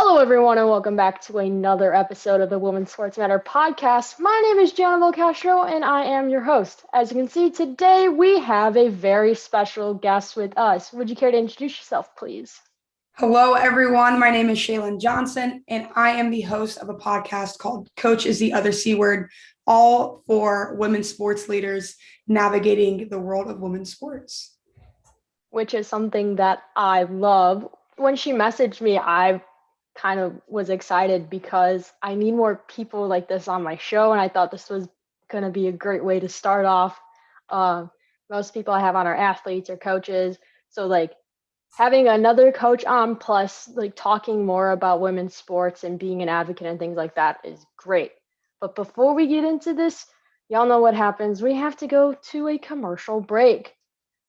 Hello, everyone, and welcome back to another episode of the Women's Sports Matter podcast. My name is Gianna Castro, and I am your host. As you can see, today we have a very special guest with us. Would you care to introduce yourself, please? Hello, everyone. My name is Shailen Johnson, and I am the host of a podcast called Coach is the Other C Word, all for women's sports leaders navigating the world of women's sports. Which is something that I love. When she messaged me, I kind of was excited because I need more people like this on my show, and I thought this was going to be a great way to start off. Most people I have on are athletes or coaches, so like having another coach on plus like talking more about women's sports and being an advocate and things like that is great. But before we get into this, y'all know what happens. We have to go to a commercial break.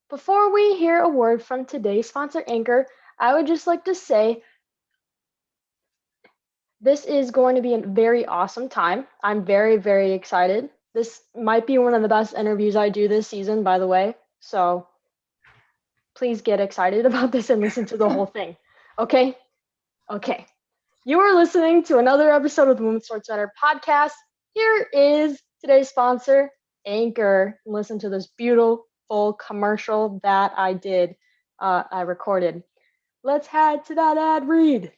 Before we hear a word from today's sponsor, Anchor, I would just like to say this is going to be a very awesome time. I'm very, very excited. This might be one of the best interviews I do this season, by the way. So please get excited about this and listen to the whole thing. Okay? Okay. You are listening to another episode of the Women's Sports Center podcast. Here is today's sponsor, Anchor. Listen to this beautiful commercial that I recorded. Let's head to that ad read.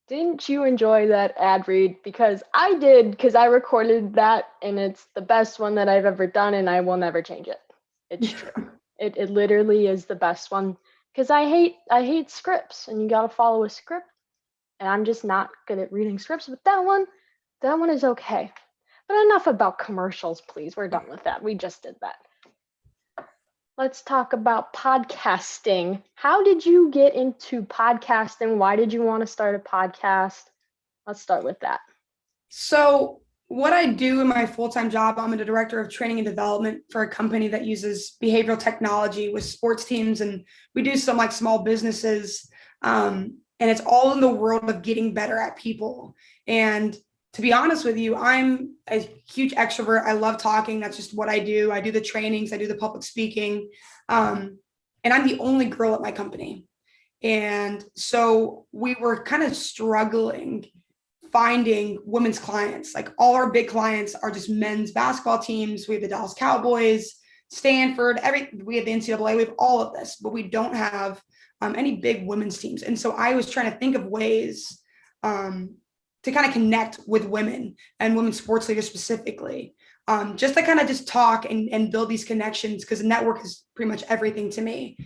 Didn't you enjoy that ad read? Because I did, because I recorded that and it's the best one that I've ever done and I will never change it. It's true. It literally is the best one because I hate scripts and you got to follow a script and I'm just not good at reading scripts, but that one is okay. But enough about commercials, please. We're done with that. We just did that. Let's talk about podcasting. How did you get into podcasting? Why did you want to start a podcast? Let's start with that. So, what I do in my full-time job, I'm a director of training and development for a company that uses behavioral technology with sports teams, and we do some like small businesses. And it's all in the world of getting better at people. And to be honest with you, I'm a huge extrovert. I love talking. That's just what I do. I do the trainings, I do the public speaking. And I'm the only girl at my company. And so we were kind of struggling finding women's clients. Like all our big clients are just men's basketball teams. We have the Dallas Cowboys, Stanford, we have the NCAA, we have all of this, but we don't have any big women's teams. And so I was trying to think of ways to kind of connect with women and women's sports leaders specifically, just to kind of just talk and build these connections because the network is pretty much everything to me.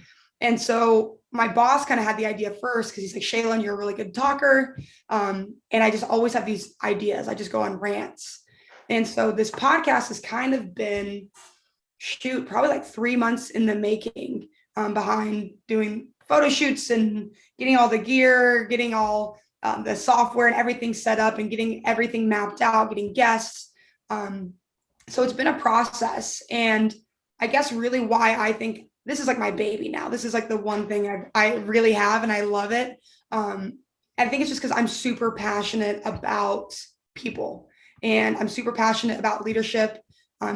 And so my boss kind of had the idea first because he's like, Shailen, you're a really good talker. And I just always have these ideas. I just go on rants. And so this podcast has kind of been, probably like 3 months in the making, behind doing photo shoots and getting all the gear, getting all the software and everything set up and getting everything mapped out, getting guests. So it's been a process. And I guess really why I think this is like my baby now. This is like the one thing I really have and I love it. I think it's just because I'm super passionate about people and I'm super passionate about leadership.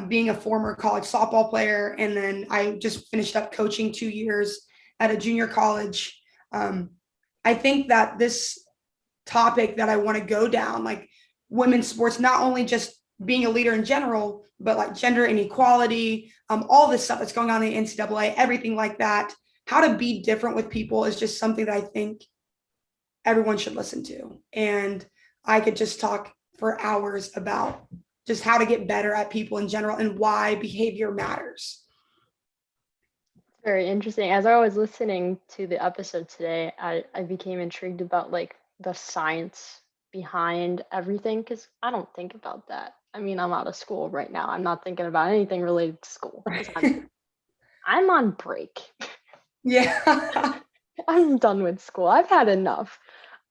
Being a former college softball player, and then I just finished up coaching 2 years at a junior college. I think that this topic that I want to go down, like women's sports, not only just being a leader in general, but like gender inequality, all this stuff that's going on in the NCAA, everything like that, how to be different with people is just something that I think everyone should listen to. And I could just talk for hours about just how to get better at people in general and why behavior matters. Very interesting. As I was listening to the episode today, I became intrigued about like the science behind everything because I don't think about that. I mean, I'm out of school right now. I'm not thinking about anything related to school. I'm on break. Yeah. I'm done with school. I've had enough.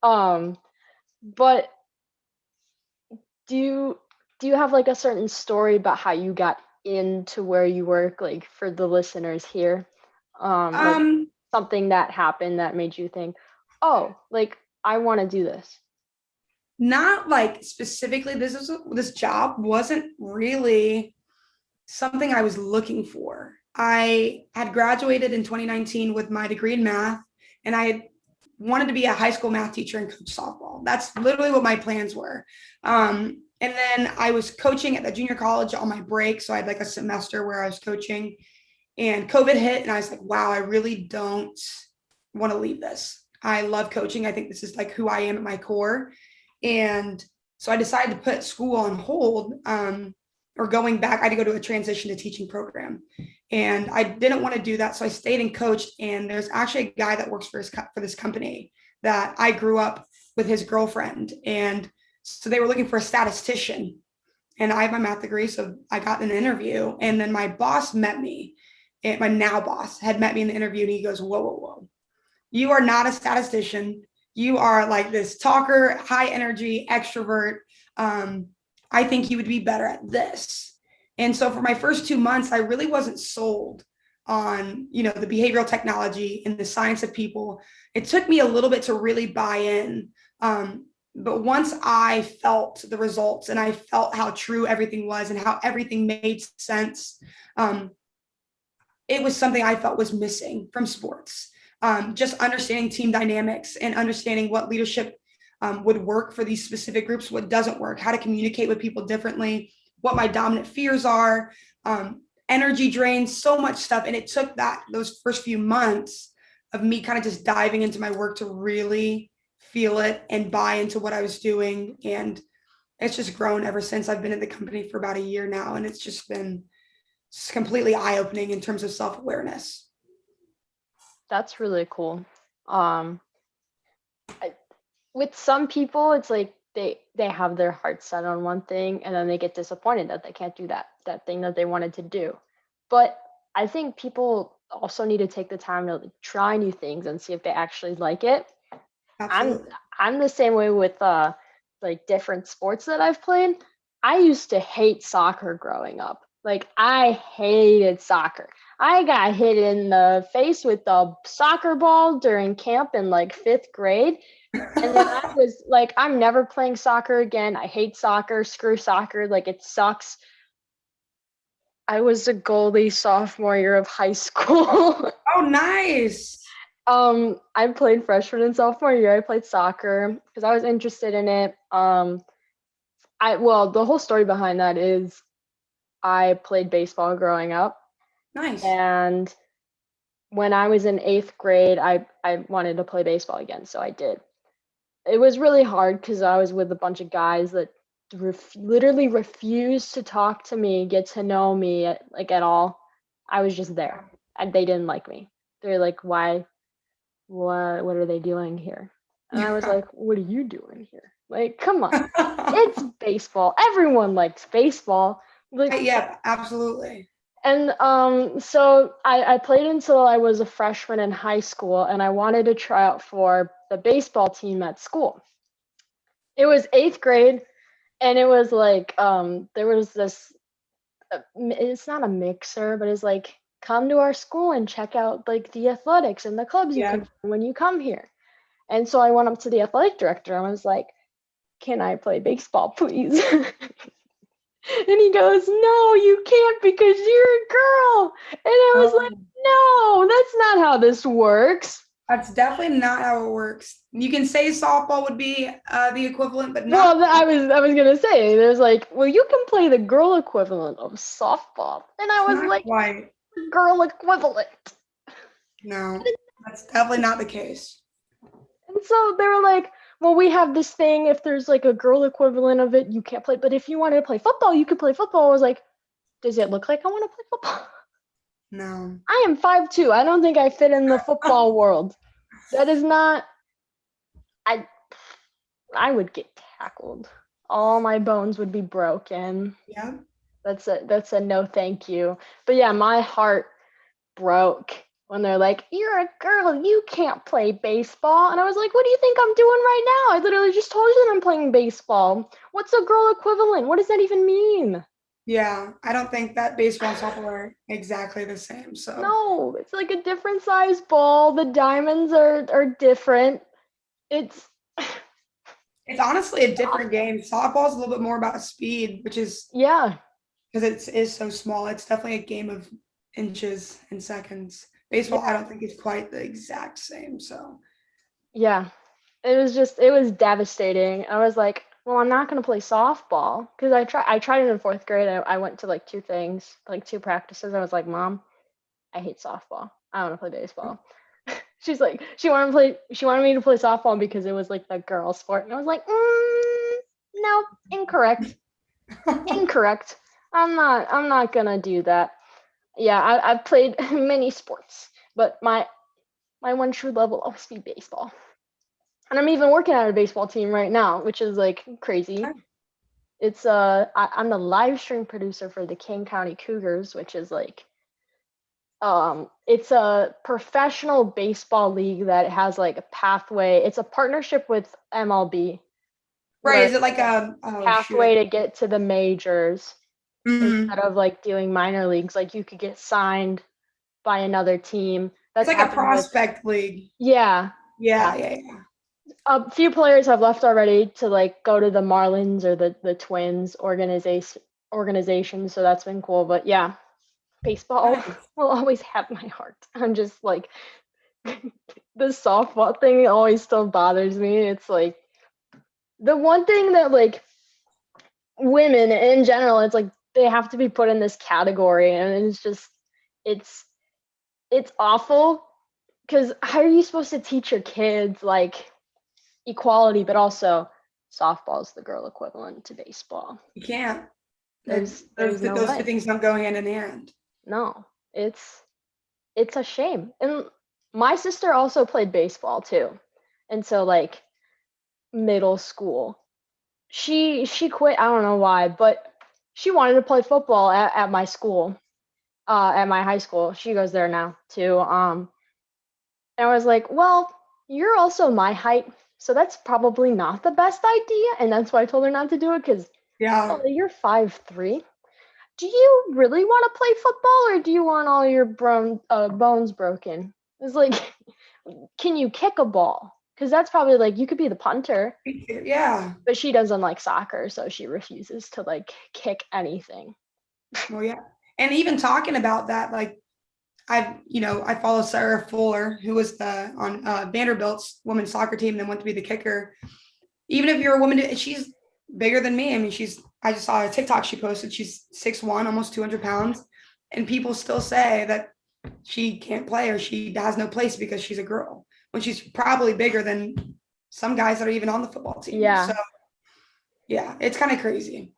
But do you have like a certain story about how you got into where you work, like for the listeners here? Like something that happened that made you think, oh, like I want to do this. Not like specifically, this job wasn't really something I was looking for. I had graduated in 2019 with my degree in math, and I had wanted to be a high school math teacher and coach softball. That's literally what my plans were. And then I was coaching at the junior college on my break. So I had like a semester where I was coaching, and COVID hit, and I was like, wow, I really don't want to leave this. I love coaching. I think this is like who I am at my core. And so I decided to put school on hold, or going back. I had to go to a transition to teaching program. And I didn't want to do that. So I stayed and coached. And there's actually a guy that works for this company that I grew up with his girlfriend. And so they were looking for a statistician. And I have my math degree. So I got an interview. And then my boss met me. And my now boss had met me in the interview. And he goes, whoa, whoa, whoa. You are not a statistician. You are like this talker, high energy, extrovert. I think you would be better at this. And so for my first 2 months, I really wasn't sold on, the behavioral technology and the science of people. It took me a little bit to really buy in. But once I felt the results and I felt how true everything was and how everything made sense, it was something I felt was missing from sports. Just understanding team dynamics and understanding what leadership would work for these specific groups, what doesn't work, how to communicate with people differently, what my dominant fears are, energy drains, so much stuff. And it took those first few months of me kind of just diving into my work to really feel it and buy into what I was doing. And it's just grown ever since. I've been in the company for about a year now, and it's just been completely eye-opening in terms of self-awareness. That's really cool. With some people, it's like they have their heart set on one thing, and then they get disappointed that they can't do that thing that they wanted to do. But I think people also need to take the time to try new things and see if they actually like it. Absolutely. I'm the same way with like different sports that I've played. I used to hate soccer growing up. Like I hated soccer. I got hit in the face with a soccer ball during camp in like 5th grade. And then I was like, I'm never playing soccer again. I hate soccer. Screw soccer. Like it sucks. I was a goalie sophomore year of high school. Oh, nice. I played freshman and sophomore year. I played soccer because I was interested in it. The whole story behind that is I played baseball growing up. Nice. And when I was in 8th grade, I wanted to play baseball again, so I did. It was really hard because I was with a bunch of guys that literally refused to talk to me, get to know me at all. I was just there, and they didn't like me. They're like, "Why? What are they doing here?" And I was like, "What are you doing here? Like, come on, it's baseball. Everyone likes baseball." Like, yeah, absolutely. And so I played until I was a freshman in high school, and I wanted to try out for the baseball team at school. It was 8th grade, and it was like there was this. It's not a mixer, but it's like come to our school and check out like the athletics and the clubs you can find when you come here. And so I went up to the athletic director and I was like, "Can I play baseball, please?" And he goes, "No, you can't because you're a girl." And I was like, "No, that's not how this works." That's definitely not how it works. You can say softball would be the equivalent, but not. Well, I was gonna say, there's like, well, you can play the girl equivalent of softball, and I was like, quite. Girl equivalent. No, that's definitely not the case. And so they were like, well, we have this thing. If there's like a girl equivalent of it, you can't play. But if you wanted to play football, you could play football. I was like, does it look like I want to play football? No. I am 5'2". I don't think I fit in the football world. That is not. I would get tackled. All my bones would be broken. Yeah. That's a no thank you. But yeah, my heart broke when they're like, "You're a girl, you can't play baseball." And I was like, "What do you think I'm doing right now? I literally just told you that I'm playing baseball. What's a girl equivalent? What does that even mean?" Yeah, I don't think that baseball and softball are exactly the same. So no, it's like a different size ball. The diamonds are different. It's honestly a different game. Softball is a little bit more about speed, which is yeah, because it is so small. It's definitely a game of inches and seconds. Baseball, I don't think is quite the exact same. So Yeah, it was devastating. I was like, well, I'm not gonna play softball because I tried it in fourth grade. I went to like two things, like two practices. I was like, Mom, I hate softball. I want to play baseball. She's like, she wanted me to play softball because it was like the girl sport, and I was like, no, incorrect, incorrect. I'm not gonna do that. Yeah, I've played many sports, but my one true love will always be baseball. And I'm even working at a baseball team right now, which is like crazy. It's I'm the live stream producer for the King County Cougars, which is like it's a professional baseball league that has like a pathway. It's a partnership with MLB Right. where Is it like a pathway to get to the majors Mm-hmm. instead of like doing minor leagues. Like you could get signed by another team. It's That's like a happened with prospect league. yeah, Yeah, yeah. yeah, yeah. A few players have left already to like go to the Marlins or the Twins organization, so that's been cool. But yeah, baseball Nice. will always have my heart. I'm just like the softball thing always still bothers me. It's like the one thing that like women in general, it's like they have to be put in this category, and it's just it's it's awful because how are you supposed to teach your kids like equality, but also softball is the girl equivalent to baseball. You can't. There's no Those two way. things don't go hand in hand. No, it's a shame. And my sister also played baseball too, and so like middle school, she quit. I don't know why, but she wanted to play football at my school, at my high school. She goes there now too. And I was like, well, you're also my height, so that's probably not the best idea. And that's why I told her not to do it because, Yeah. oh, you're 5'3". Do you really want to play football or do you want all your bones broken? It's like, can you kick a ball? Because that's probably like, you could be the punter, Yeah. but she doesn't like soccer, so she refuses to like kick anything. Well, yeah. And even talking about that, like I follow Sarah Fuller, who was the on Vanderbilt's women's soccer team, and then went to be the kicker. Even if you're a woman, she's bigger than me. I mean, I just saw a TikTok she posted. She's 6'1", almost 200 pounds. And people still say that she can't play or she has no place because she's a girl, when she's probably bigger than some guys that are even on the football team. So, Yeah. yeah, it's kind of crazy.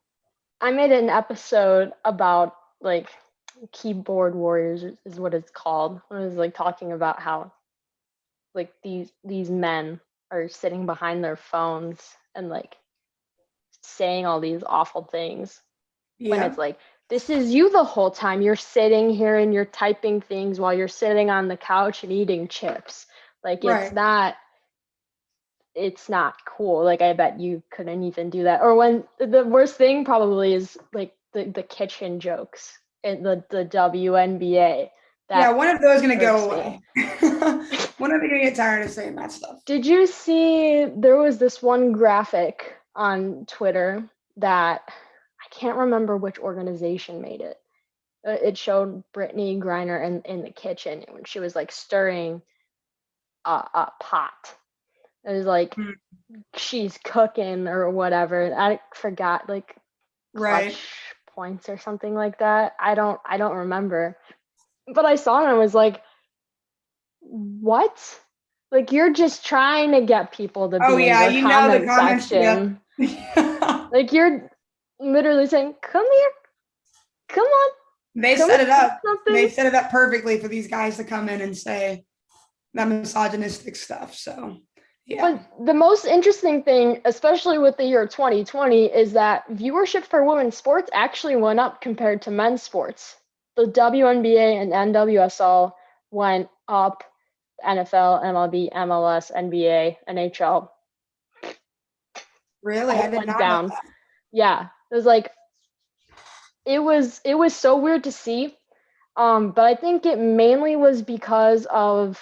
I made an episode about like keyboard warriors is what it's called. I was like talking about how like these men are sitting behind their phones and like saying all these awful things when Yeah. it's like this is you the whole time you're sitting here and you're typing things while you're sitting on the couch and eating chips. Like Right. it's not cool. Like I bet you couldn't even do that. Or when the worst thing probably is like the kitchen jokes in the WNBA. Yeah. That When are those going to go irks me. away? When are they going to get tired of saying that stuff? Did you see there was this one graphic on Twitter that I can't remember which organization made it. It showed Brittany Griner in the kitchen when she was like stirring a pot. It was like Mm. she's cooking or whatever. I forgot like Right. clutch points or something like that. I don't remember. But I saw it and I was like, what? Like you're just trying to get people to Oh be in yeah, your you know the comment comments. Yep. section. Like you're literally saying, come here, come on, They come set it say up. They something. set it up perfectly for these guys to come in and say that misogynistic stuff. So yeah. But the most interesting thing, especially with the year 2020, is that viewership for women's sports actually went up compared to men's sports. The WNBA and NWSL went up, NFL, MLB, MLS, NBA, NHL Really? I all did went not know down. that. Yeah, it was like it was so weird to see. But I think it mainly was because of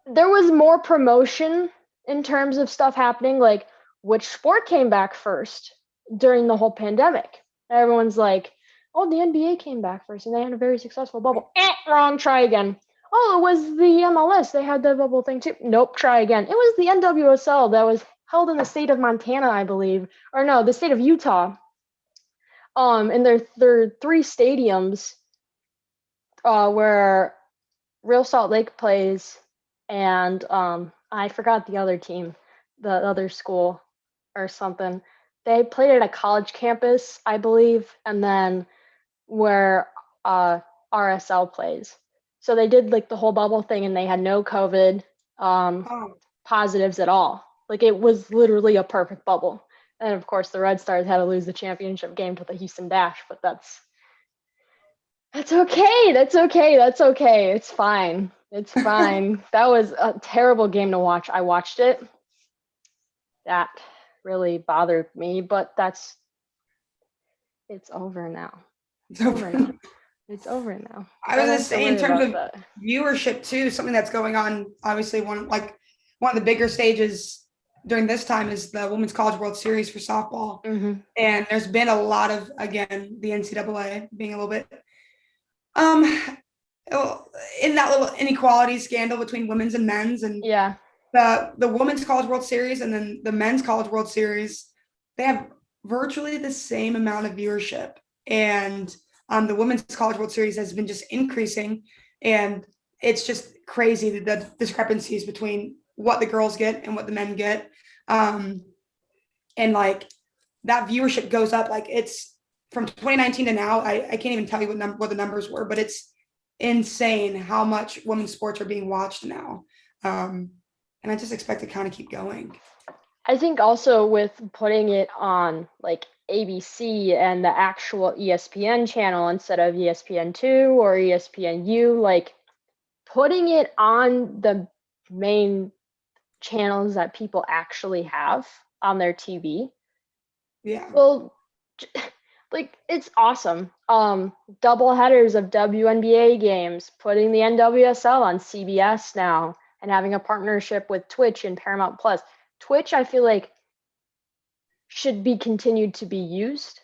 there was more promotion in terms of stuff happening, like which sport came back first during the whole pandemic. Everyone's like, oh, the NBA came back first and they had a very successful bubble. Wrong, try again. Oh, it was the MLS. They had the bubble thing too. Nope, try again. It was the NWSL that was held in the state of Montana, I believe. Or no, the state of Utah. And there are three stadiums where Real Salt Lake plays, and I forgot the other team, the other school or something. They played at a college campus, I believe, and then where RSL plays. So they did like the whole bubble thing, and they had no COVID Oh, positives at all. Like it was literally a perfect bubble. And of course, the Red Stars had to lose the championship game to the Houston Dash, but that's okay. That's okay. That's okay. It's fine. It's fine. That was a terrible game to watch. I watched it. That really bothered me, but it's over now. It's over now. It's over now. I was Don't gonna have to say in worry terms about of that. viewership too, something that's going on. Obviously, one of the bigger stages during this time is the Women's College World Series for softball, and there's been a lot of, again, the NCAA being a little bit um in that little inequality scandal between women's and men's, and Yeah. the Women's College World Series and then the Men's College World Series, they have virtually the same amount of viewership, and the Women's College World Series has been just increasing, and it's just crazy the discrepancies between what the girls get and what the men get, and like that viewership goes up, like it's from 2019 to now. I can't even tell you what the numbers were, but it's insane how much women's sports are being watched now. And I just expect to kind of keep going. I think also with putting it on like ABC and the actual ESPN channel instead of ESPN2 or ESPNU, like putting it on the main channels that people actually have on their TV. Yeah. Well, like it's awesome. Double headers of WNBA games, putting the NWSL on CBS now, and having a partnership with Twitch and Paramount Plus. Twitch, I feel like should be continued to be used,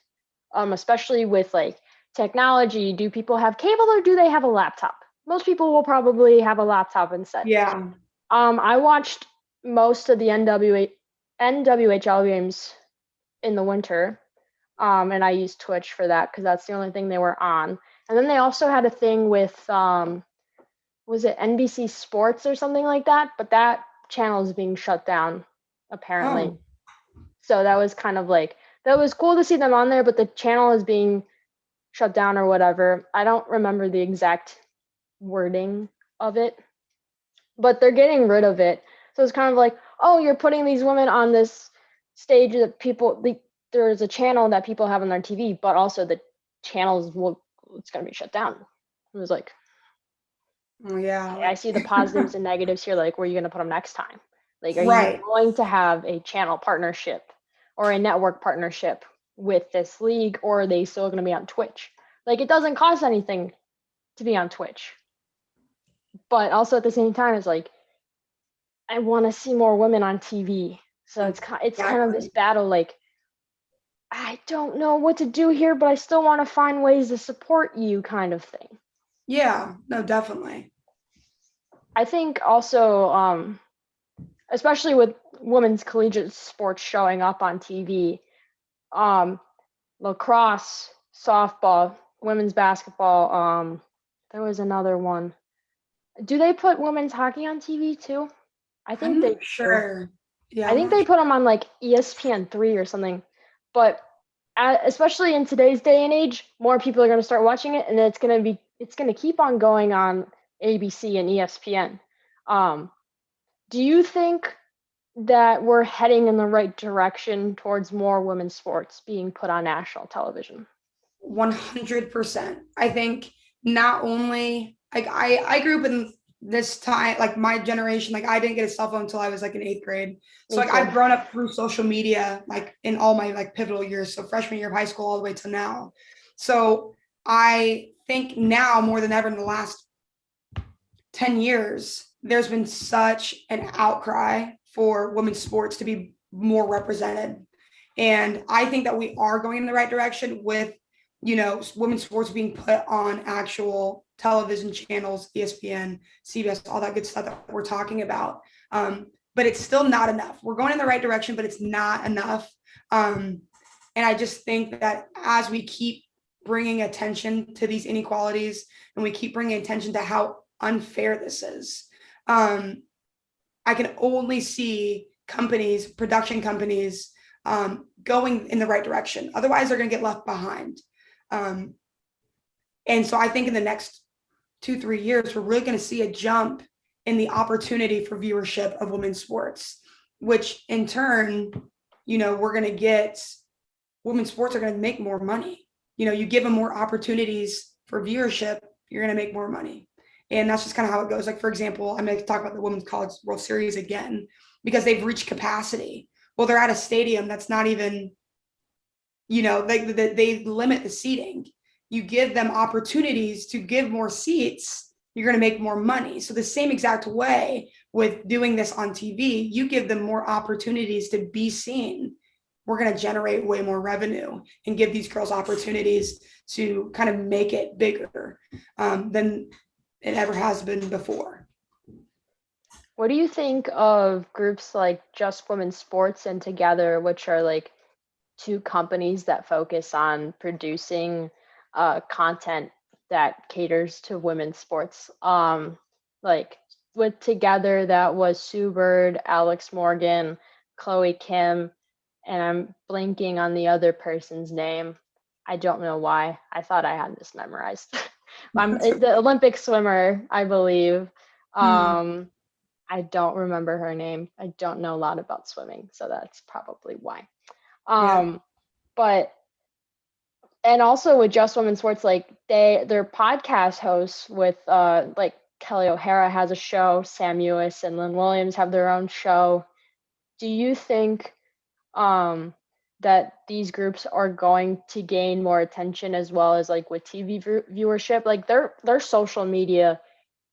especially with like technology. Do people have cable or do they have a laptop? Most people will probably have a laptop instead. Yeah. I watched most of the NWHL games in the winter, and I used Twitch for that because that's the only thing they were on. And then they also had a thing with was it NBC Sports or something like that? But that channel is being shut down apparently. Oh, So that was kind of like that was cool to see them on there, but the channel is being shut down or whatever. I don't remember the exact wording of it, but they're getting rid of it. So it's kind of like, oh, you're putting these women on this stage that there's a channel that people have on their TV, but also the channels it's going to be shut down. It was like, yeah. okay, I see the positives and negatives here. Like, where are you going to put them next time? Like, are you Right. going to have a channel partnership or a network partnership with this league, or are they still going to be on Twitch? Like, it doesn't cost anything to be on Twitch, but also at the same time, it's like I want to see more women on TV. So it's kind of this Exactly. battle. Like, I don't know what to do here, but I still want to find ways to support you, kind of thing. Yeah. No, definitely. I think also, especially with women's collegiate sports showing up on TV, um, lacrosse, softball, women's basketball. There was another one. Do they put women's hockey on TV too? I I'm think not they do. sure. Yeah, I I'm think not they sure. put them on like ESPN3 or something. But especially in today's day and age, more people are going to start watching it, and it's going to keep on going on ABC and ESPN. Um, do you think that we're heading in the right direction towards more women's sports being put on national television? 100%. I think not only like I grew up in this time, like my generation, like I didn't get a cell phone until I was like in eighth grade. So Me like too. I've grown up through social media, like in all my like pivotal years. So freshman year of high school all the way to now. So I think now more than ever in the last 10 years, there's been such an outcry for women's sports to be more represented. And I think that we are going in the right direction with women's sports being put on actual television channels, ESPN, CBS, all that good stuff that we're talking about. But it's still not enough. We're going in the right direction, but it's not enough. And I just think that as we keep bringing attention to these inequalities and we keep bringing attention to how unfair this is, I can only see production companies, going in the right direction. Otherwise, they're going to get left behind. And so I think in the next 2-3 years, we're really going to see a jump in the opportunity for viewership of women's sports, which in turn, we're going to get women's sports are going to make more money. You give them more opportunities for viewership, you're going to make more money. And that's just kind of how it goes. Like, for example, I'm going to talk about the Women's College World Series again, because they've reached capacity. Well, they're at a stadium that's not even, they limit the seating. You give them opportunities to give more seats, you're going to make more money. So the same exact way with doing this on TV, you give them more opportunities to be seen. We're going to generate way more revenue and give these girls opportunities to kind of make it bigger than it ever has been before. What do you think of groups like Just Women's Sports and Together, which are like two companies that focus on producing content that caters to women's sports? Like with Together, that was Sue Bird, Alex Morgan, Chloe Kim, and I'm blanking on the other person's name. I don't know why. I thought I had this memorized. The Olympic swimmer, I believe. I don't remember her name. I don't know a lot about swimming, so that's probably why. But and also with Just Women's Sports, like they're podcast hosts with like Kelly O'Hara has a show, Sam Ewis and Lynn Williams have their own show. Do you think that these groups are going to gain more attention as well as like with TV viewership? Like their social media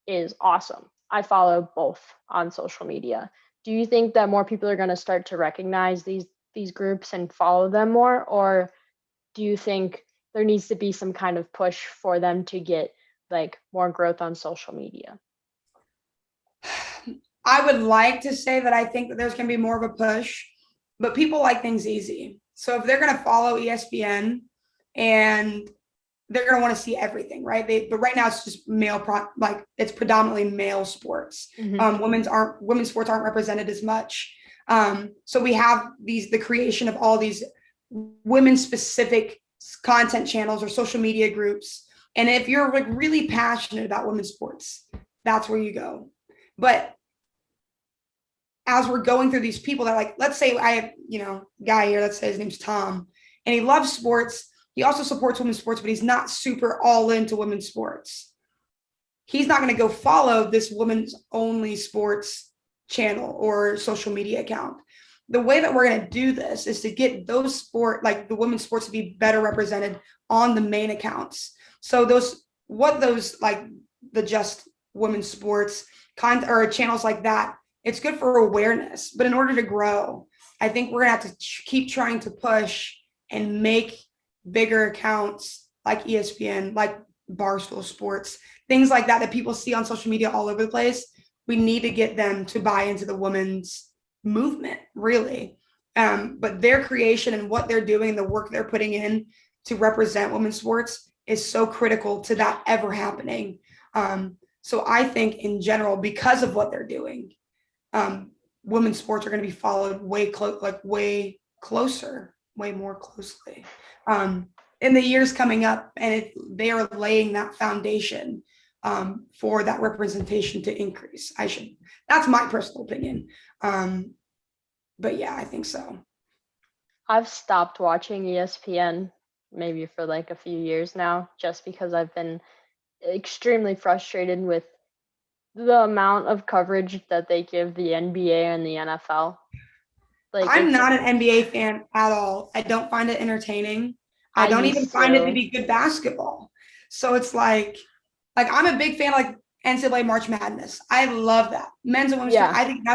is awesome. I follow both on social media. Do you think that more people are going to start to recognize these groups and follow them more, or do you think there needs to be some kind of push for them to get like more growth on social media? I would like to say that I think that there's going to be more of a push, but people like things easy. So if they're going to follow ESPN and they're going to want to see everything, right? But right now it's just it's predominantly male sports. Mm-hmm. Women's sports aren't represented as much. So we have the creation of all these women specific content channels or social media groups. And if you're like really passionate about women's sports, that's where you go. But as we're going through these people that, like, let's say I have, guy here, let's say his name's Tom, and he loves sports. He also supports women's sports, but he's not super all into women's sports. He's not going to go follow this women's only sports channel or social media account. The way that we're going to do this is to get those the women's sports to be better represented on the main accounts. So like the Just Women's Sports or channels like that, it's good for awareness. But in order to grow, I think we're going to have to keep trying to push and make bigger accounts like ESPN, like Barstool Sports, things like that people see on social media all over the place. We need to get them to buy into the women's movement, really. But their creation and what they're doing, the work they're putting in to represent women's sports is so critical to that ever happening. So I think in general, because of what they're doing, women's sports are going to be followed way more closely in the years coming up, and they are laying that foundation for that representation to increase. That's my personal opinion. But yeah, I think so. I've stopped watching ESPN maybe for like a few years now, just because I've been extremely frustrated with the amount of coverage that they give the NBA and the NFL. Like, I'm not an NBA fan at all. I don't find it entertaining. I don't even find it to be good basketball. So it's like I'm a big fan of like NCAA March Madness. I love that. Men's and women's. Yeah. I think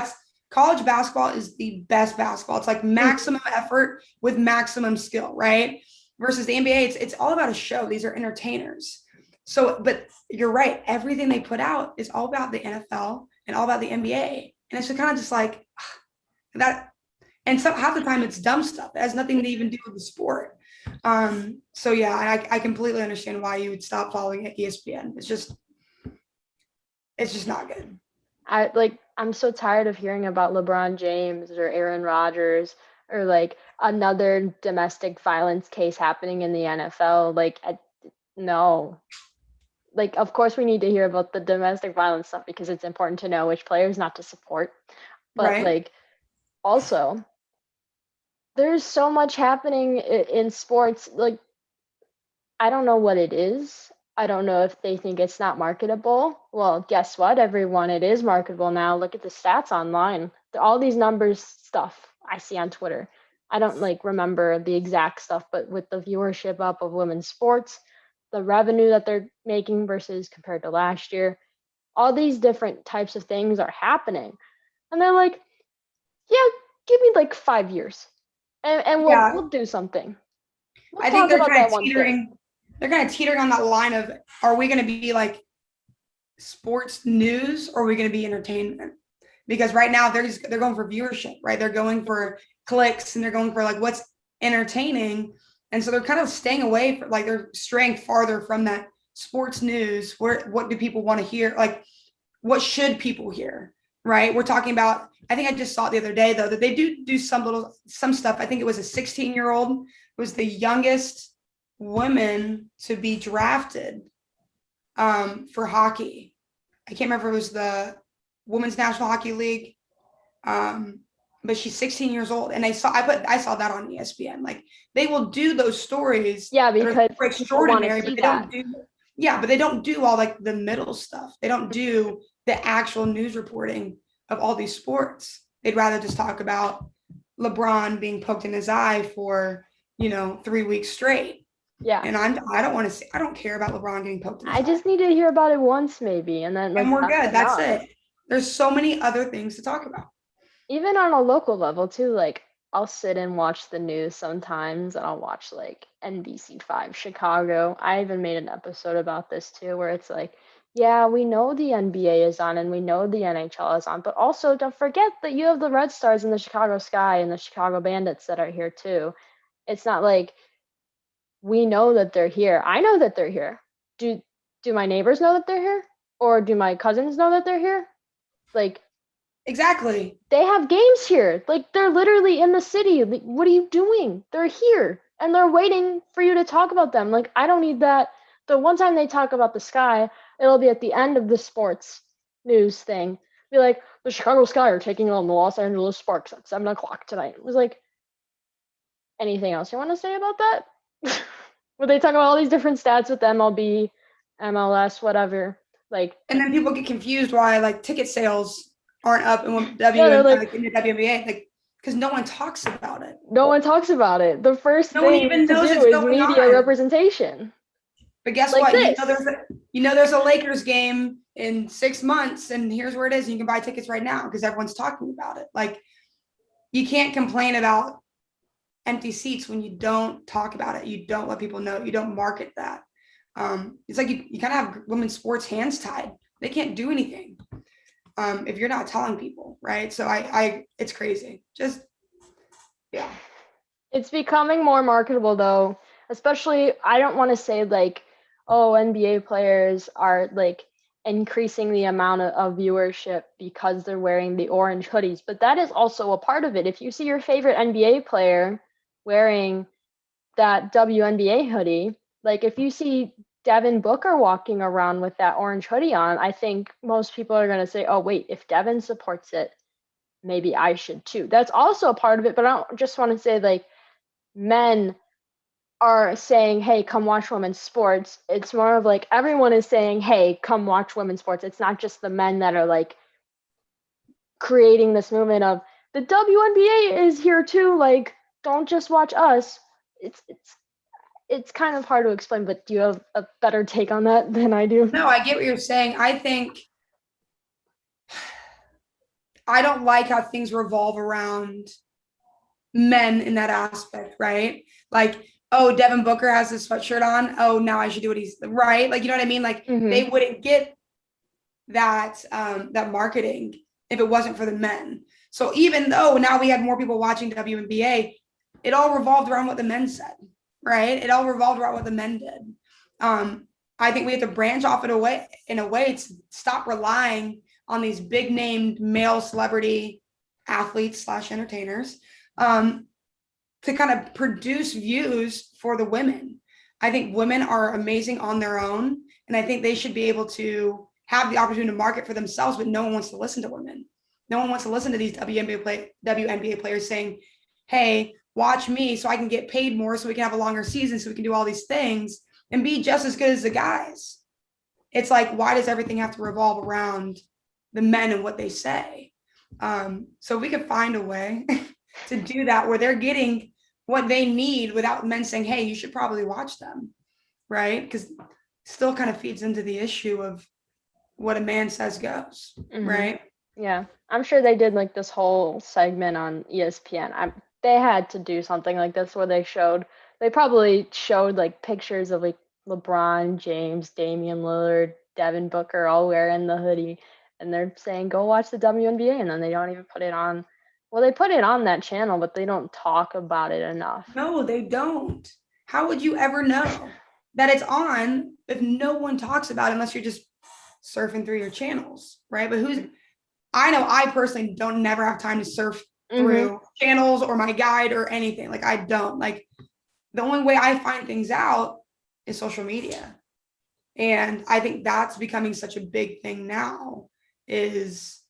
college basketball is the best basketball. It's like maximum effort with maximum skill, right? versus the NBA, it's all about a show. These are entertainers. So, but you're right. Everything they put out is all about the NFL and all about the NBA. And it's kind of just like that. And so half the time it's dumb stuff. It has nothing to even do with the sport. So yeah, I completely understand why you would stop following ESPN. It's just not good. I'm so tired of hearing about LeBron James or Aaron Rodgers or like another domestic violence case happening in the NFL. No. Like, of course we need to hear about the domestic violence stuff because it's important to know which players not to support. But Right. also, there's so much happening in sports. Like, I don't know what it is. I don't know if they think it's not marketable. Well, guess what, everyone? It is marketable now. Look at the stats online. All these numbers stuff I see on Twitter. I don't remember the exact stuff, but with the viewership up of women's sports, the revenue that they're making versus compared to last year, all these different types of things are happening. And they're like, yeah, give me 5 years and we'll Yeah. we'll do something. We'll I think talk about that one thing. they're kind of teetering on that line of, are we going to be like sports news or are we going to be entertainment? Because right now they're going for viewership, right? They're going for clicks and they're going for like what's entertaining. And so they're kind of staying away from they're straying farther from that sports news. What do people want to hear? Like, what should people hear? Right. We're talking about, I think I just saw it the other day though, that they do some stuff. I think it was a 16-year-old was the youngest woman to be drafted for hockey. I can't remember if it was the Women's National Hockey League, but she's 16 years old, and I saw that on ESPN. Like they will do those stories, Yeah, that are because super people want to extraordinary, see but they that. don't do. Yeah, but they don't do all like the middle stuff. They don't do the actual news reporting of all these sports. They'd rather just talk about LeBron being poked in his eye for 3 weeks straight. Yeah. And I don't want to see. I don't care about LeBron getting poked in his I eye. just need to hear about it once maybe and then And we're that's good. That's enough. it. There's so many other things to talk about. Even on a local level too, I'll sit and watch the news sometimes and I'll watch NBC5 Chicago. I even made an episode about this too where it's like, yeah, we know the NBA is on and we know the NHL is on, but also don't forget that you have the Red Stars and the Chicago Sky and the Chicago Bandits that are here too. It's not like we know that they're here. I know that they're here. Do my neighbors know that they're here? Or do my cousins know that they're here? Like Exactly. they have games here. Like they're literally in the city. Like, what are you doing? They're here and they're waiting for you to talk about them. Like I don't need that. The one time they talk about the Sky, it'll be at the end of the sports news thing. Be like, the Chicago Sky are taking on the Los Angeles Sparks at 7 o'clock tonight. It was like, anything else you want to say about that? Where they talk about all these different stats with MLB, MLS, whatever. And then people get confused why ticket sales aren't up in yeah, they're in the WNBA, because no one talks about it. no one talks about it. The first No one thing even to knows do it's is going media on. representation. But guess Like what? this. There's a Lakers game in 6 months, and here's where it is. And you can buy tickets right now because everyone's talking about it. Like you can't complain about empty seats when you don't talk about it. You don't let people know. You don't market that. It's like you kind of have women's sports hands tied. They can't do anything if you're not telling people, right? So it's crazy. Just yeah. It's becoming more marketable though, especially I don't want to say oh, NBA players are increasing the amount of viewership because they're wearing the orange hoodies, but that is also a part of it. If you see your favorite NBA player wearing that WNBA hoodie, if you see Devin Booker walking around with that orange hoodie on, I think most people are going to say, oh, wait, if Devin supports it, maybe I should too. That's also a part of it, but I don't just want to say men are saying, hey, come watch women's sports. It's more of everyone is saying, hey, come watch women's sports. It's not just the men that are creating this movement of the WNBA is here too. Don't just watch us. It's kind of hard to explain, but do you have a better take on that than I do? No, I get what you're saying. I think I don't like how things revolve around men in that aspect, right? Like oh, Devin Booker has this sweatshirt on. Oh, now I should do what he's right. Like, you know what I mean? Like they wouldn't get that marketing if it wasn't for the men. So even though now we have more people watching WNBA, it all revolved around what the men said, right? It all revolved around what the men did. I think we have to branch off in a way to stop relying on these big named male celebrity athletes / entertainers to kind of produce views for the women. I think women are amazing on their own, and I think they should be able to have the opportunity to market for themselves, but no one wants to listen to women. No one wants to listen to these WNBA players saying, hey, watch me so I can get paid more, so we can have a longer season, so we can do all these things and be just as good as the guys. It's like, why does everything have to revolve around the men and what they say? So we could find a way to do that where they're getting what they need without men saying, hey, you should probably watch them, right? Because still kind of feeds into the issue of what a man says goes, right? Yeah, I'm sure they did like this whole segment on ESPN. They had to do something like this where they probably showed like pictures of like LeBron James, Damian Lillard, Devin Booker all wearing the hoodie, and they're saying go watch the WNBA, and then they don't even put it on. Well, they put it on that channel, but they don't talk about it enough. No, they don't. How would you ever know that it's on if no one talks about it unless you're just surfing through your channels, right? But I know I personally don't never have time to surf through channels or my guide or anything. Like I don't. Like the only way I find things out is social media. And I think that's becoming such a big thing now is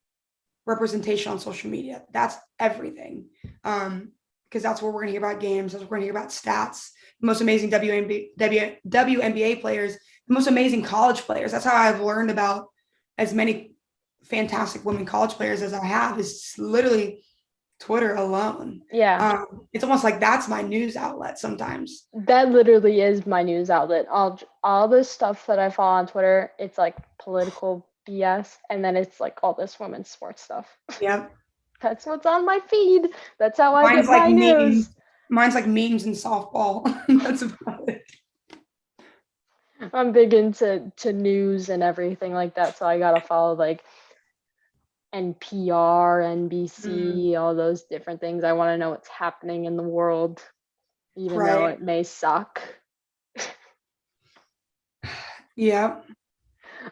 representation on social media. That's everything. Because that's where we're going to hear about games. That's where we're going to hear about stats, the most amazing WNBA players, the most amazing college players. That's how I've learned about as many fantastic women college players as I have is literally Twitter alone. Yeah. It's almost like that's my news outlet sometimes. That literally is my news outlet. All this stuff that I follow on Twitter, it's like political BS, and then it's like all this women's sports stuff. Yep. That's what's on my feed. That's how I get like my news. Mine's like memes and softball. That's about it. I'm big into news and everything like that, so I gotta follow like NPR, NBC, all those different things. I want to know what's happening in the world, even though it may suck. Yeah.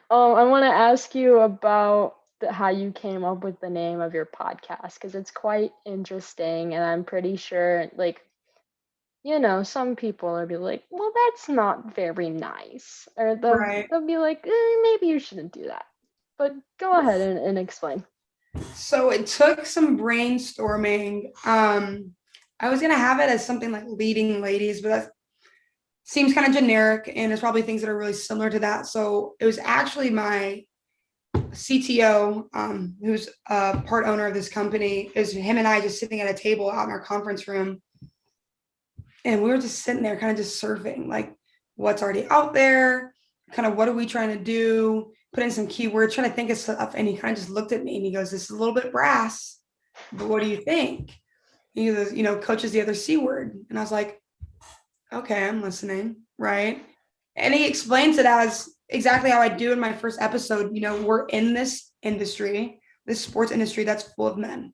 I want to ask you about how you came up with the name of your podcast, because it's quite interesting, and I'm pretty sure, like, some people will be like, well, that's not very nice, or they'll be like, maybe you shouldn't do that. But go ahead and explain. So it took some brainstorming. I was gonna have it as something like leading ladies, but that seems kind of generic, and there's probably things that are really similar to that. So it was actually my CTO, who's a part owner of this company, is him and I just sitting at a table out in our conference room. And we were just sitting there kind of just surfing, like what's already out there, kind of what are we trying to do, put in some keywords, trying to think of stuff. And he kind of just looked at me and he goes, this is a little bit brass, but what do you think? He goes, coach is the other C word. And I was like, okay, I'm listening. Right. And he explains it as exactly how I do in my first episode. We're in this industry, this sports industry that's full of men.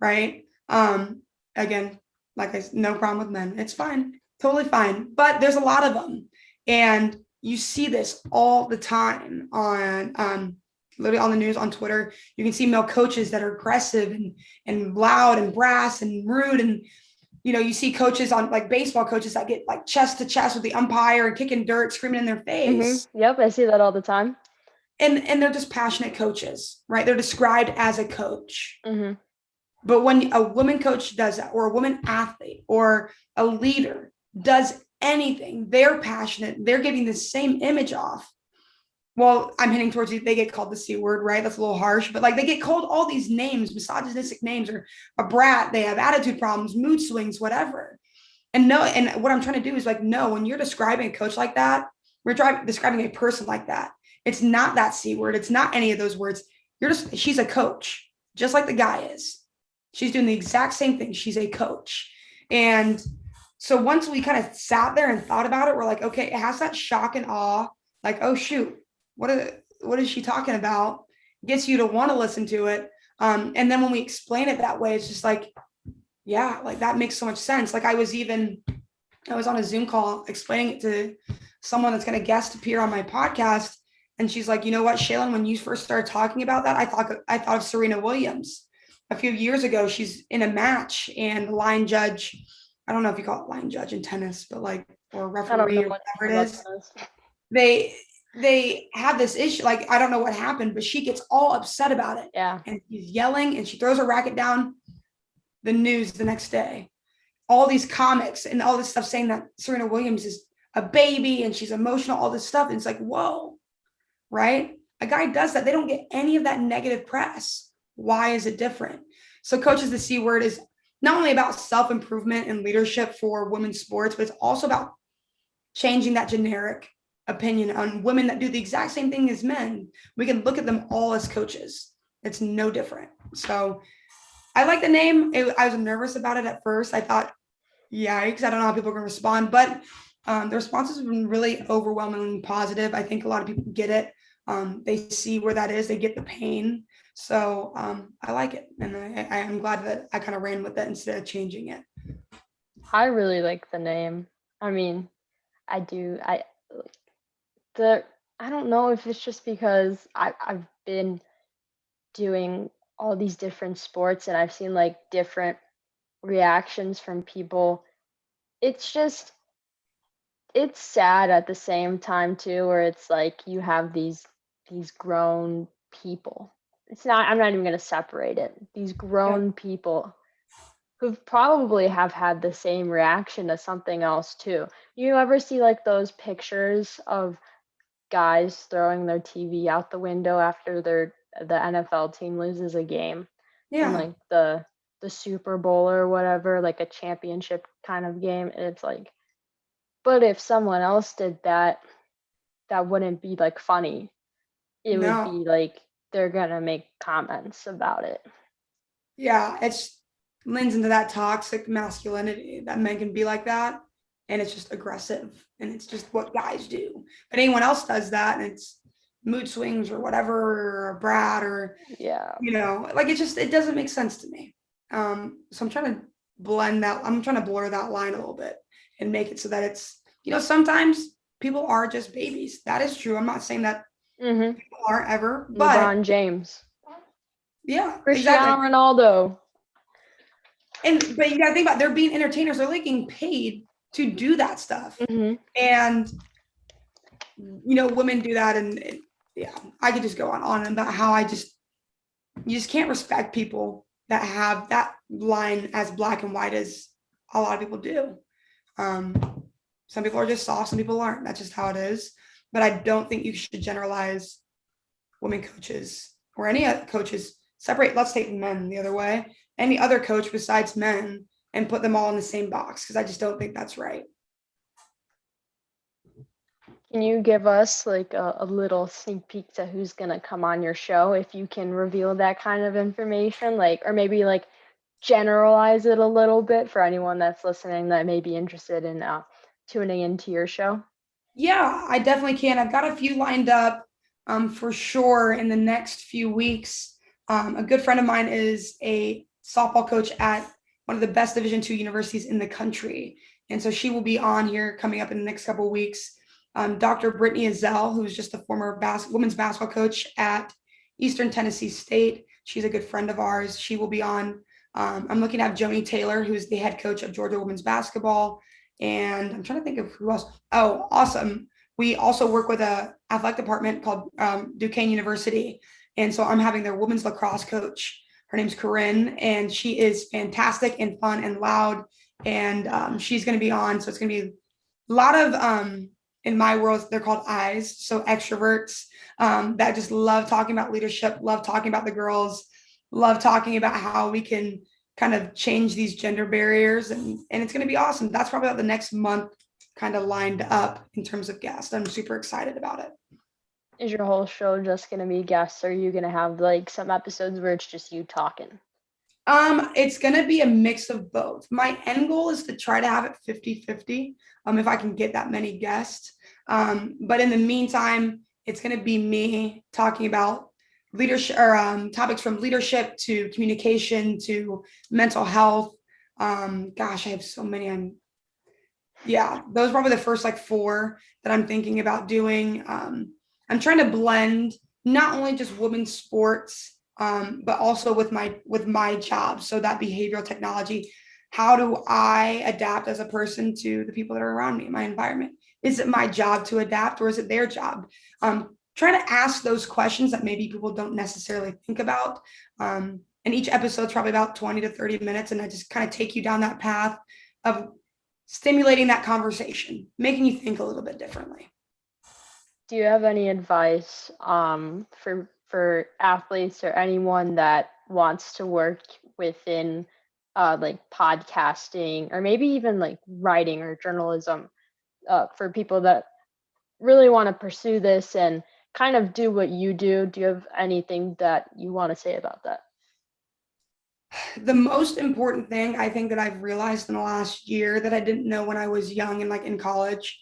Right. Again, like I said, no problem with men. It's fine. Totally fine. But there's a lot of them. And you see this all the time on literally on the news, on Twitter. You can see male coaches that are aggressive and loud and brass and rude. And, you see coaches on like baseball coaches that get like chest to chest with the umpire and kicking dirt, screaming in their face. Yep, I see that all the time. And they're just passionate coaches, right? They're described as a coach. But when a woman coach does that, or a woman athlete or a leader does anything, they're passionate, they're giving the same image off. Well, I'm hitting towards you. They get called the C word, right? That's a little harsh, but like they get called all these names, misogynistic names, or a brat. They have attitude problems, mood swings, whatever. And what I'm trying to do is like, no, when you're describing a coach like that, we're describing a person like that. It's not that C word. It's not any of those words. She's a coach, just like the guy is. She's doing the exact same thing. She's a coach. And So once we kind of sat there and thought about it, we're like, okay, it has that shock and awe, like, oh shoot, what is she talking about? Gets you to want to listen to it. And then when we explain it that way, it's just like, yeah, like that makes so much sense. Like I was on a Zoom call explaining it to someone that's going to guest appear on my podcast. And she's like, you know what, Shailen, when you first started talking about that, I thought of Serena Williams. A few years ago, she's in a match and the line judge, I don't know if you call it line judge in tennis, but like, or I don't referee know or much whatever it about is. tennis. They had this issue. Like, I don't know what happened, but she gets all upset about it. Yeah. And she's yelling and she throws her racket down. The news the next day, all these comics and all this stuff saying that Serena Williams is a baby and she's emotional, all this stuff. And it's like, whoa, right? A guy does that. They don't get any of that negative press. Why is it different? So Coaches the C Word is not only about self-improvement and leadership for women's sports, but it's also about changing that generic opinion on women that do the exact same thing as men. We can look at them all as coaches. It's no different. So I like the name. I was nervous about it at first. I thought, yikes, I don't know how people are going to respond, but the responses have been really overwhelmingly positive. I think a lot of people get it. They see where that is. They get the pain. So I like it. And I'm glad that I kind of ran with it instead of changing it. I really like the name. I mean, I do. I don't know if it's just because I've been doing all these different sports and I've seen like different reactions from people. It's just it's sad at the same time too, where it's like you have these grown people. I'm not even gonna separate it. These Yeah. grown people who probably have had the same reaction to something else too. You ever see like those pictures of guys throwing their TV out the window after the NFL team loses a game in Yeah. like the Super Bowl or whatever, like a championship kind of game? And it's like, but if someone else did that, that wouldn't be like funny. It would No. be like they're gonna make comments about it. Yeah. It's lends into that toxic masculinity that men can be like that. And it's just aggressive. And it's just what guys do. But anyone else does that and it's mood swings or whatever, or a brat or Yeah. like it doesn't make sense to me. So I'm trying to blur that line a little bit and make it so that it's, sometimes people are just babies. That is true. I'm not saying that Mm-hmm. people aren't ever, but LeBron James, yeah, Cristiano exactly. Ronaldo. But you gotta think about, they're being entertainers. They're like getting paid to do that stuff. Mm-hmm. And women do that, and yeah, I could just go on about how you just can't respect people that have that line as black and white as a lot of people do. Some people are just soft, some people aren't. That's just how it is. But I don't think you should generalize women coaches or any coaches. Separate, let's take men the other way. Any other coach besides men and put them all in the same box, because I just don't think that's right. Can you give us like a little sneak peek to who's gonna come on your show if you can reveal that kind of information, like, or maybe like generalize it a little bit for anyone that's listening that may be interested in tuning into your show? Yeah, I definitely can. I've got a few lined up for sure in the next few weeks. A good friend of mine is a softball coach at one of the best Division II universities in the country. And so she will be on here coming up in the next couple of weeks. Dr. Brittany Azell, who's just a former women's basketball coach at Eastern Tennessee State. She's a good friend of ours. She will be on. I'm looking at Joni Taylor, who's the head coach of Georgia women's basketball. And I'm trying to think of who else. Oh, awesome. We also work with a athletic department called Duquesne University. And so I'm having their women's lacrosse coach. Her name's Corinne, and she is fantastic and fun and loud. And she's going to be on. So it's going to be a lot of, in my world, they're called eyes. So extroverts that just love talking about leadership, love talking about the girls, love talking about how we can kind of change these gender barriers. And it's going to be awesome. That's probably about the next month kind of lined up in terms of guests. I'm super excited about it. Is your whole show just gonna be guests, or are you gonna have like some episodes where it's just you talking? It's gonna be a mix of both. My end goal is to try to have it 50-50, if I can get that many guests. But in the meantime, it's gonna be me talking about leadership or topics from leadership to communication to mental health. Gosh, I have so many. Yeah, those are probably the first like four that I'm thinking about doing. I'm trying to blend not only just women's sports, but also with my job. So that behavioral technology, how do I adapt as a person to the people that are around me, my environment? Is it my job to adapt, or is it their job? Trying to ask those questions that maybe people don't necessarily think about. And each episode's probably about 20 to 30 minutes, and I just kind of take you down that path of stimulating that conversation, making you think a little bit differently. Do you have any advice for athletes or anyone that wants to work within like podcasting or maybe even like writing or journalism, for people that really want to pursue this and kind of do what you do? Do you have anything that you want to say about that? The most important thing I think that I've realized in the last year that I didn't know when I was young and like in college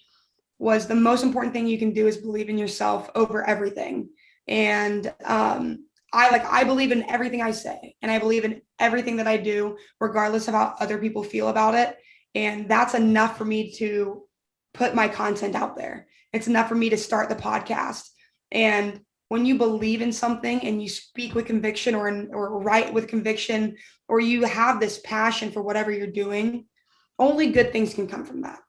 was the most important thing you can do is believe in yourself over everything. And I believe in everything I say, and I believe in everything that I do, regardless of how other people feel about it. And that's enough for me to put my content out there. It's enough for me to start the podcast. And when you believe in something and you speak with conviction, or write with conviction, or you have this passion for whatever you're doing, only good things can come from that.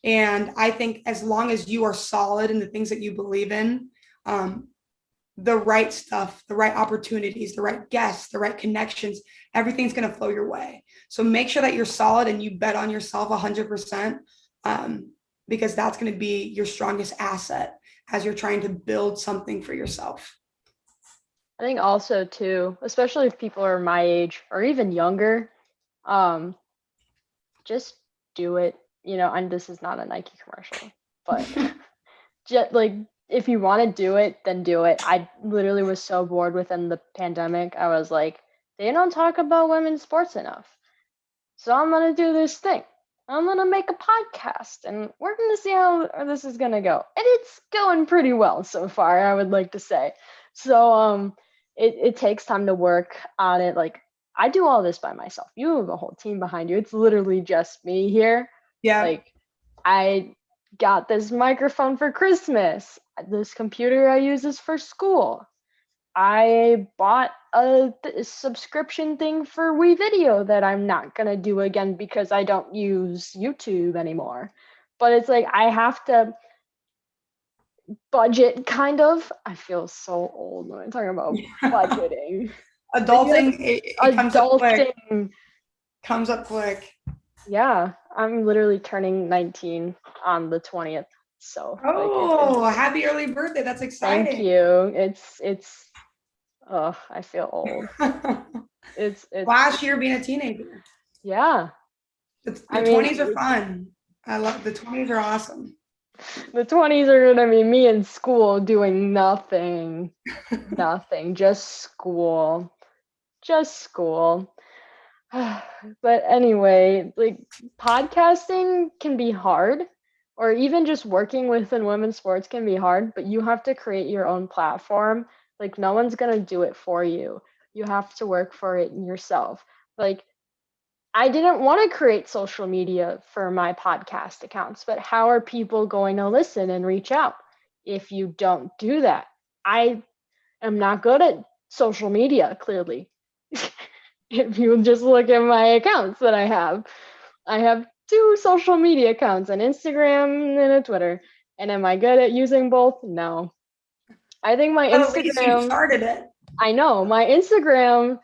And I think as long as you are solid in the things that you believe in, the right stuff, the right opportunities, the right guests, the right connections, everything's going to flow your way. So make sure that you're solid and you bet on yourself 100%, because that's going to be your strongest asset as you're trying to build something for yourself. I think also too, especially if people are my age or even younger, just do it. And this is not a Nike commercial, but just like, if you want to do it, then do it. I literally was so bored within the pandemic. I was like, they don't talk about women's sports enough. So I'm going to do this thing. I'm going to make a podcast and we're going to see how this is going to go. And it's going pretty well so far, I would like to say. So it takes time to work on it. Like, I do all this by myself. You have a whole team behind you. It's literally just me here. Yeah. Like, I got this microphone for Christmas. This computer I use is for school. I bought a subscription thing for WeVideo that I'm not going to do again because I don't use YouTube anymore. But it's like, I have to budget, kind of. I feel so old when I'm talking about budgeting. Adulting, it comes up quick. Comes up quick. Yeah, I'm literally turning 19 on the 20th. So happy early birthday. That's exciting. Thank you. It's oh, I feel old. It's last year being a teenager. Yeah. The 20s are fun. I love the 20s are awesome. The 20s are gonna be me in school doing nothing. Nothing. Just school. But anyway, like, podcasting can be hard, or even just working within women's sports can be hard, but you have to create your own platform. Like, no one's gonna do it for you. You have to work for it yourself. Like, I didn't want to create social media for my podcast accounts, but how are people going to listen and reach out if you don't do that? I am not good at social media, clearly. If you just look at my accounts that I have 2 social media accounts, an Instagram and a Twitter. And am I good at using both? No. I think my Instagram. At least you started it. I know my Instagram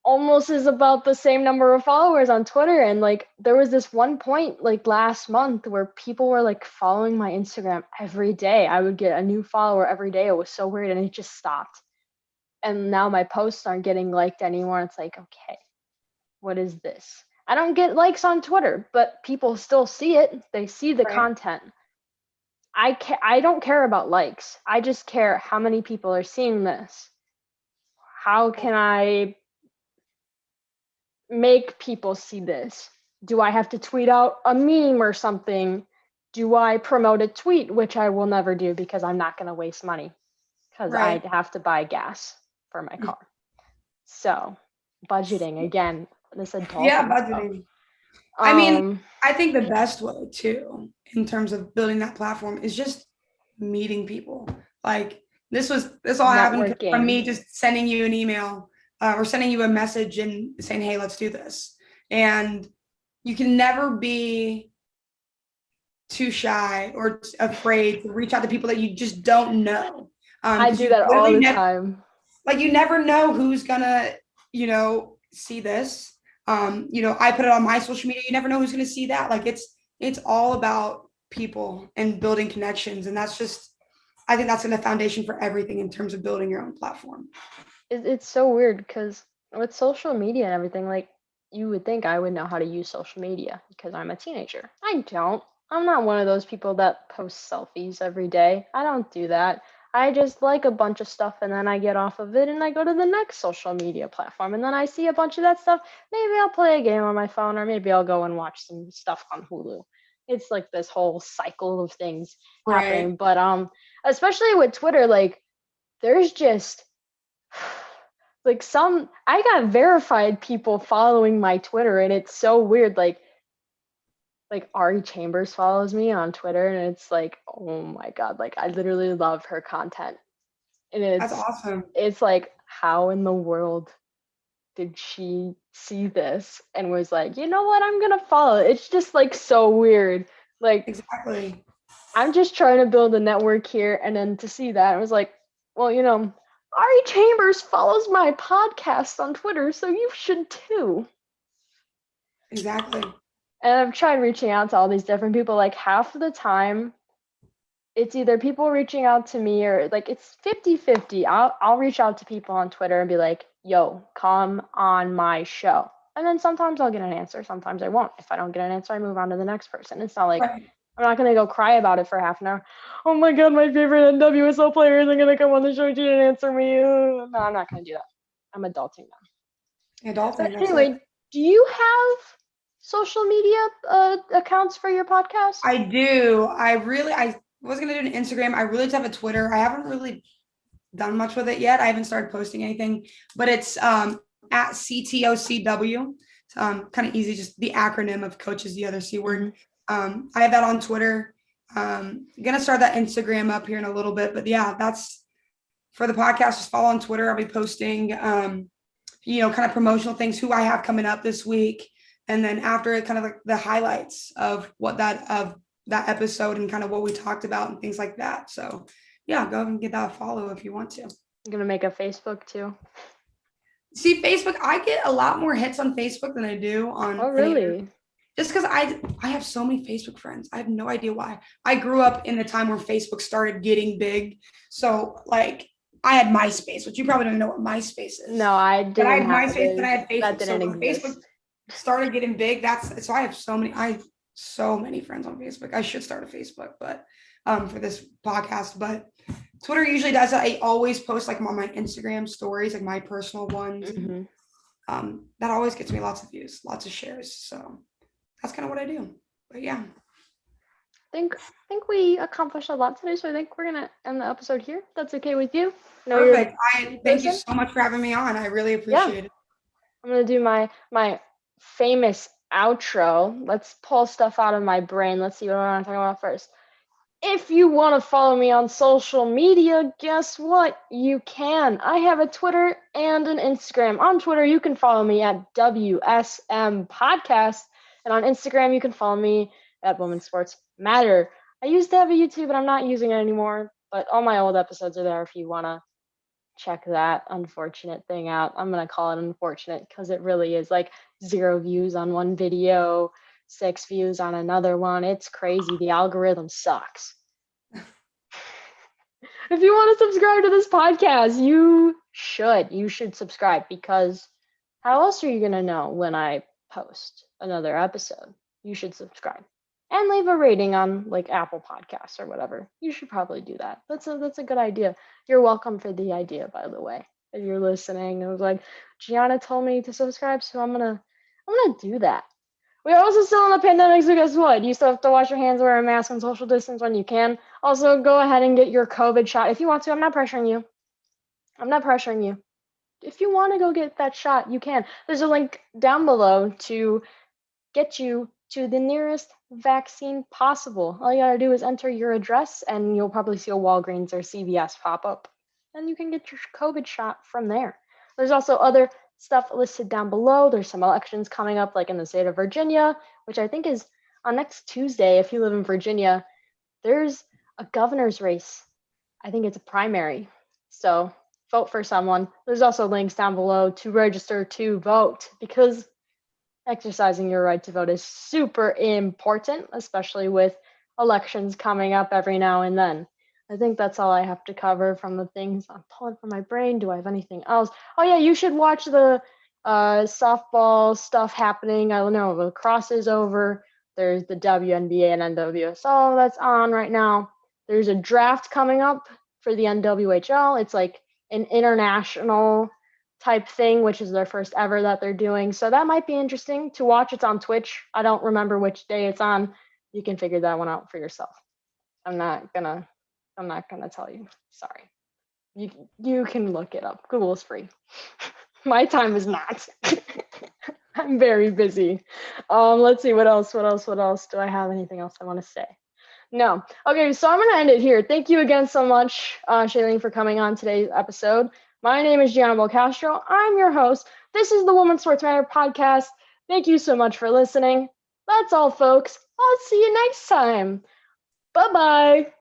almost is about the same number of followers on Twitter. And like, there was this one point like last month where people were like following my Instagram every day. I would get a new follower every day. It was so weird, and it just stopped. And now my posts aren't getting liked anymore. It's like, okay, what is this? I don't get likes on Twitter, but people still see it. They see the content. I don't care about likes. I just care how many people are seeing this. How can I make people see this? Do I have to tweet out a meme or something? Do I promote a tweet, which I will never do because I'm not going to waste money because I Right. have to buy gas for my car. So, budgeting again, this Yeah, adulting stuff. budgeting. I mean, Um, I think the best way too, in terms of building that platform, is just meeting people. Like this all happened from networking. me just sending you an email or sending you a message and saying, "Hey, let's do this." And you can never be too shy or afraid to reach out to people that you just don't know, I because do you that all literally the never time. like you never know who's gonna see this. I put it on my social media. You never know who's gonna see that. Like it's all about people and building connections, and that's just I think that's in the foundation for everything in terms of building your own platform. It's so weird because with social media and everything, like you would think I would know how to use social media because I'm a teenager. I don't. I'm not one of those people that post selfies every day. I don't do that. I just like a bunch of stuff and then I get off of it and I go to the next social media platform and then I see a bunch of that stuff. Maybe I'll play a game on my phone or maybe I'll go and watch some stuff on Hulu. It's like this whole cycle of things Right. happening. But especially with Twitter, like there's just like some I got verified people following my Twitter and it's so weird. Like Ari Chambers follows me on Twitter and it's like, oh my God, like I literally love her content. And That's it's awesome. it's like how in the world did she see this and was like, you know what, I'm gonna follow. It's just like so weird. Like Exactly. I'm just trying to build a network here and then to see that I was like, well, Ari Chambers follows my podcast on Twitter, so you should too. Exactly. And I've tried reaching out to all these different people. Like half of the time, it's either people reaching out to me or like it's 50-50. I'll reach out to people on Twitter and be like, yo, come on my show. And then sometimes I'll get an answer, sometimes I won't. If I don't get an answer, I move on to the next person. It's not like Right. I'm not gonna go cry about it for half an hour. Oh my God, my favorite NWSL player isn't gonna come on the show. She didn't answer me. No, I'm not gonna do that. I'm adulting now. But Adulting. That's it. anyway, do you have social media accounts for your podcast? I do. I was gonna do an Instagram. I really just have a Twitter. I haven't really done much with it yet. I haven't started posting anything, but it's at CTOCW. Kind of easy, just the acronym of coach is the other C word. I have that on Twitter. Gonna start that Instagram up here in a little bit, but yeah, that's for the podcast. Just follow on Twitter. I'll be posting, kind of promotional things, who I have coming up this week, and then after it, kind of like the highlights of that episode and kind of what we talked about and things like that. So yeah, go and get that follow if you want to. I'm gonna make a Facebook too. See, Facebook, I get a lot more hits on Facebook than I do on Oh, any other. really? Just because I have so many Facebook friends. I have no idea why. I grew up in the time where Facebook started getting big. So like I had MySpace, which you probably don't know what MySpace is. No, I But I didn't had have MySpace, then I it. had That Facebook. So didn't when Facebook exist. started getting big, that's so I have so many friends on Facebook. I should start a Facebook, but for this podcast. But Twitter usually does that. I always post like on my Instagram stories, like my personal ones. Mm-hmm. That always gets me lots of views, lots of shares. So that's kind of what I do. But yeah. I think we accomplished a lot today, so I think we're gonna end the episode here. If that's okay with you? No, you're the Perfect. I thank you person. so much for having me on. I really Yeah, appreciate it. I'm gonna do my famous outro. Let's pull stuff out of my brain. Let's see what I want to talk about first. If you want to follow me on social media, guess what? You can. I have a Twitter and an Instagram. On Twitter, you can follow me at WSM Podcast. And on Instagram, you can follow me at Women's Sports Matter. I used to have a YouTube, but I'm not using it anymore. But all my old episodes are there if you want to check that unfortunate thing out. I'm going to call it unfortunate because it really is like 0 views on one video, 6 views on another one. It's crazy. The algorithm sucks. If you want to subscribe to this podcast, you should. You should subscribe because how else are you going to know when I post another episode? You should subscribe and leave a rating on like Apple Podcasts or whatever. You should probably do that. That's a good idea. You're welcome for the idea, by the way. If you're listening, I was like, Gianna told me to subscribe, so I'm gonna I'm gonna do that. We're also still in the pandemic, so guess what? You still have to wash your hands, wear a mask, and social distance when you can. Also, go ahead and get your COVID shot if you want to. I'm not pressuring you. I'm not pressuring you. If you want to go get that shot, you can. There's a link down below to get you to the nearest vaccine possible. All you gotta do is enter your address, and you'll probably see a Walgreens or CVS pop up. And you can get your COVID shot from there. There's also other stuff listed down below. There's some elections coming up, like in the state of Virginia, which I think is on next Tuesday. If you live in Virginia, there's a governor's race. I think it's a primary. So vote for someone. There's also links down below to register to vote, because exercising your right to vote is super important, especially with elections coming up every now and then. I think that's all I have to cover from the things I'm pulling from my brain. Do I have anything else? Oh yeah, you should watch the softball stuff happening. I don't know, the lacrosse is over. There's the WNBA and NWSL that's on right now. There's a draft coming up for the NWHL. It's like an international type thing, which is their first ever that they're doing. So that might be interesting to watch. It's on Twitch. I don't remember which day it's on. You can figure that one out for yourself. I'm not gonna tell you. Sorry. You can look it up. Google's free. My time is not. I'm very busy. Let's see what else. Do I have anything else I want to say? No. Okay, so I'm gonna end it here. Thank you again so much, Shailen, for coming on today's episode. My name is Gianna Castro. I'm your host. This is the Women's Sports Matter podcast. Thank you so much for listening. That's all, folks. I'll see you next time. Bye-bye.